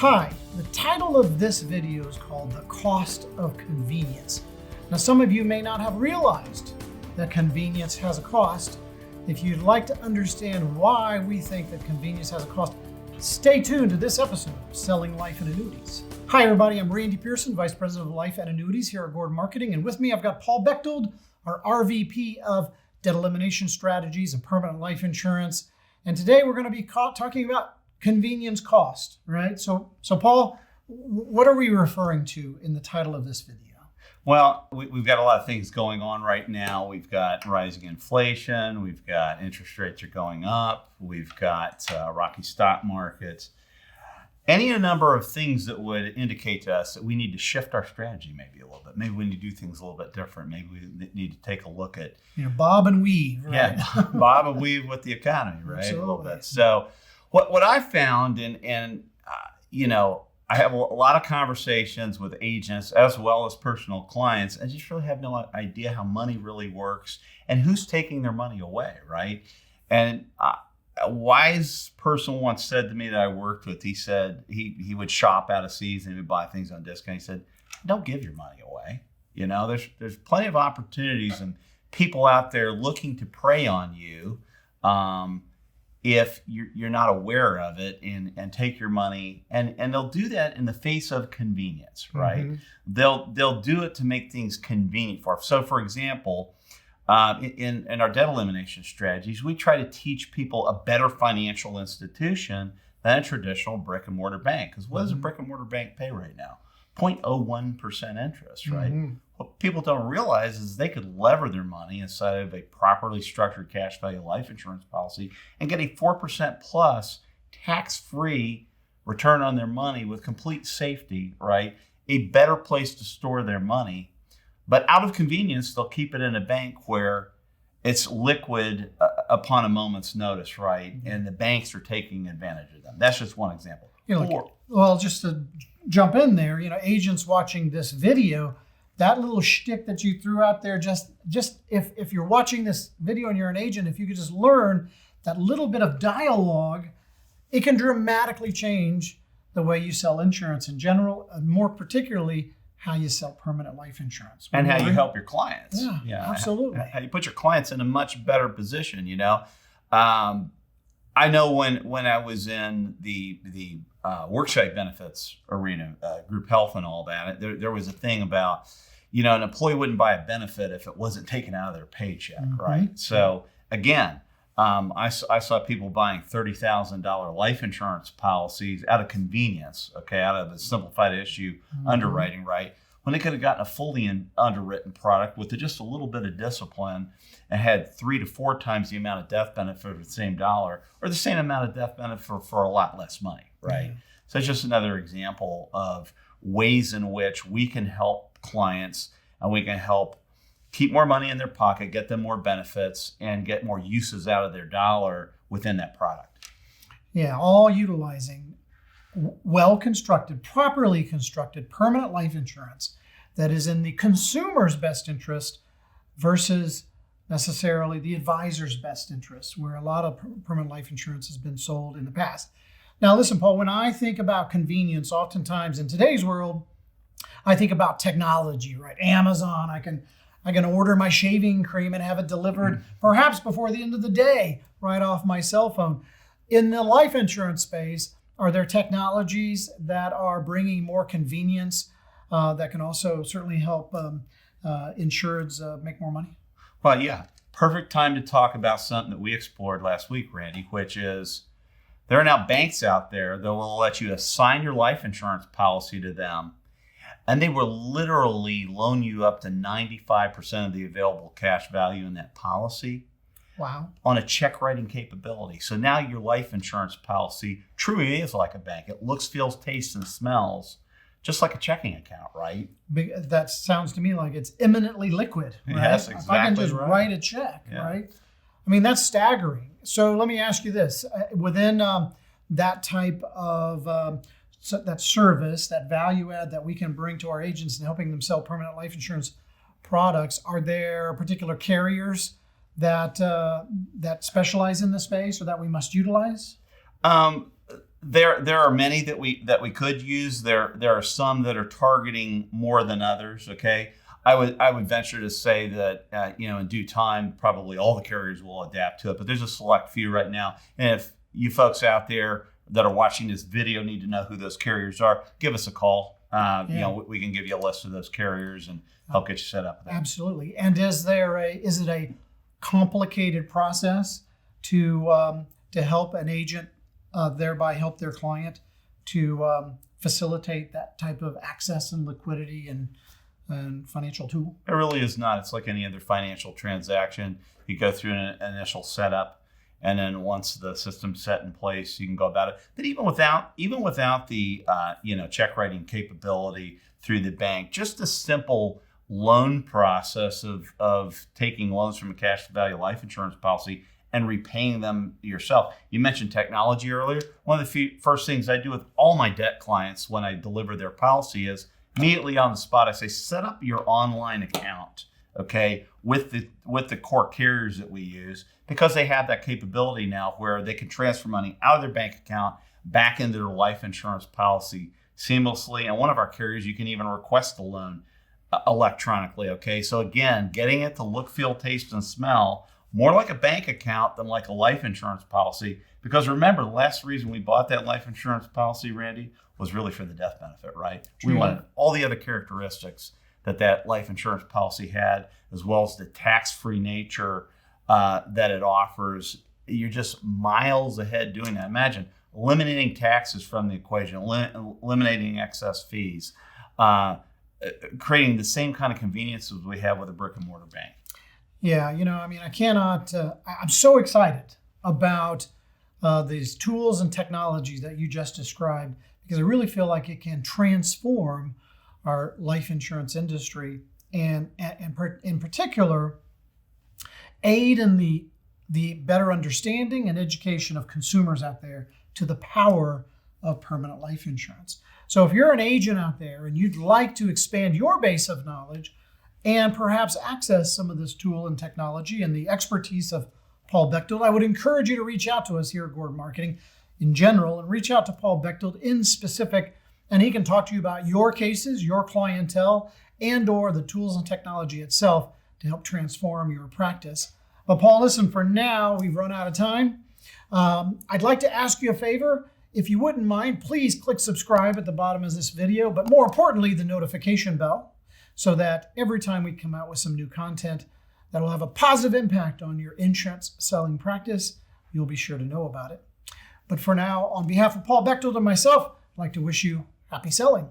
Hi, the title of this video is called The Cost of Convenience. Now, some of you may not have realized that convenience has a cost. If you'd like to understand why we think that convenience has a cost, stay tuned to this episode of Selling Life and Annuities. Hi, everybody. I'm Randy Pierson, Vice President of Life and Annuities here at Hague Rd Marketing. And with me, I've got Paul Bechtold, our RVP of Debt Elimination Strategies and Permanent Life Insurance. And today we're going to be talking about convenience cost, right? So Paul, what are we referring to in the title of this video? Well, we've got a lot of things going on right now. We've got rising inflation. We've got interest rates are going up. We've got rocky stock markets. Any number of things that would indicate to us that we need to shift our strategy maybe a little bit. Maybe we need to do things a little bit different. Maybe we need to take a look at... bob and weave, right? Yeah, bob and weave with the economy, right? Absolutely. A little bit. So what I found, and I have a lot of conversations with agents as well as personal clients. I just really have no idea how money really works and who's taking their money away, right? And a wise person once said to me that I worked with, he said he would shop out of season, he would buy things on discount. He said, don't give your money away. There's plenty of opportunities and people out there looking to prey on you if you're not aware of it and take your money, and they'll do that in the face of convenience, right? Mm-hmm. They'll do it to make things convenient for us. So for example, in our debt elimination strategies, we try to teach people a better financial institution than a traditional brick and mortar bank. Because what does a brick and mortar bank pay right now? 0.01% interest, right? Mm-hmm. What people don't realize is they could lever their money inside of a properly structured cash value life insurance policy and get a 4% plus tax-free return on their money with complete safety, right? A better place to store their money. But out of convenience, they'll keep it in a bank where it's liquid upon a moment's notice, right? And the banks are taking advantage of them. That's just one example. Well, just to jump in there, agents watching this video, that little shtick that you threw out there, just if you're watching this video and you're an agent, if you could just learn that little bit of dialogue, it can dramatically change the way you sell insurance in general, and more particularly how you sell permanent life insurance. And how you help your clients. Yeah, absolutely. How you put your clients in a much better position, I know when I was in the worksite benefits arena, group health and all that, there was a thing about, an employee wouldn't buy a benefit if it wasn't taken out of their paycheck, mm-hmm. right? So again, I saw people buying $30,000 life insurance policies out of convenience, out of a simplified issue mm-hmm. underwriting, right? When they could have gotten a fully underwritten product with just a little bit of discipline and had 3 to 4 times the amount of death benefit for the same dollar, or the same amount of death benefit for a lot less money, right? Mm-hmm. So it's just another example of ways in which we can help clients and we can help keep more money in their pocket, get them more benefits, and get more uses out of their dollar within that product. Yeah, all utilizing well-constructed, properly constructed permanent life insurance that is in the consumer's best interest versus necessarily the advisor's best interest, where a lot of permanent life insurance has been sold in the past. Now, listen, Paul, when I think about convenience, oftentimes in today's world, I think about technology, right? Amazon, I can order my shaving cream and have it delivered perhaps before the end of the day, right off my cell phone. In the life insurance space, are there technologies that are bringing more convenience that can also certainly help insureds make more money? Well, yeah. Perfect time to talk about something that we explored last week, Randy, which is there are now banks out there that will let you assign your life insurance policy to them, and they will literally loan you up to 95% of the available cash value in that policy. Wow. On a check writing capability. So now your life insurance policy truly is like a bank. It looks, feels, tastes, and smells just like a checking account, right? That sounds to me like it's imminently liquid, right? Yes, exactly. If I can just write a check, right? I mean, that's staggering. So let me ask you this. Within that type of that service, that value add that we can bring to our agents in helping them sell permanent life insurance products, are there particular carriers that specialize in the space or that we must utilize? There are many that we could use. There are some that are targeting more than others. Okay, I would venture to say that in due time, probably all the carriers will adapt to it. But there's a select few right now, and if you folks out there that are watching this video need to know who those carriers are, give us a call. We can give you a list of those carriers and help get you set up with that. Absolutely. And is it a complicated process to help an agent thereby help their client to facilitate that type of access and liquidity and financial tool? It really is not. It's like any other financial transaction. You go through an initial setup, and then once the system's set in place, you can go about it. But even without the check writing capability through the bank, just a simple loan process of taking loans from a cash value life insurance policy and repaying them yourself. You mentioned technology earlier. One of the first things I do with all my debt clients when I deliver their policy is immediately on the spot, I say, set up your online account, okay, with the core carriers that we use, because they have that capability now where they can transfer money out of their bank account back into their life insurance policy seamlessly. And one of our carriers, you can even request the loan electronically, okay? So again, getting it to look, feel, taste, and smell more like a bank account than like a life insurance policy. Because remember, the last reason we bought that life insurance policy, Randy, was really for the death benefit, right? True. We wanted all the other characteristics that life insurance policy had, as well as the tax-free nature that it offers. You're just miles ahead doing that. Imagine eliminating taxes from the equation, eliminating excess fees, creating the same kind of conveniences we have with a brick and mortar bank. Yeah, I cannot, I'm so excited about these tools and technologies that you just described, because I really feel like it can transform our life insurance industry and in particular, aid in the better understanding and education of consumers out there to the power of permanent life insurance. So if you're an agent out there and you'd like to expand your base of knowledge and perhaps access some of this tool and technology and the expertise of Paul Bechtold, I would encourage you to reach out to us here at Gordon Marketing in general and reach out to Paul Bechtold in specific, and he can talk to you about your cases, your clientele, and or the tools and technology itself to help transform your practice. But Paul, listen, for now, we've run out of time. I'd like to ask you a favor. If you wouldn't mind, please click subscribe at the bottom of this video, but more importantly, the notification bell, so that every time we come out with some new content that'll have a positive impact on your insurance selling practice, you'll be sure to know about it. But for now, on behalf of Paul Bechtold and myself, I'd like to wish you happy selling.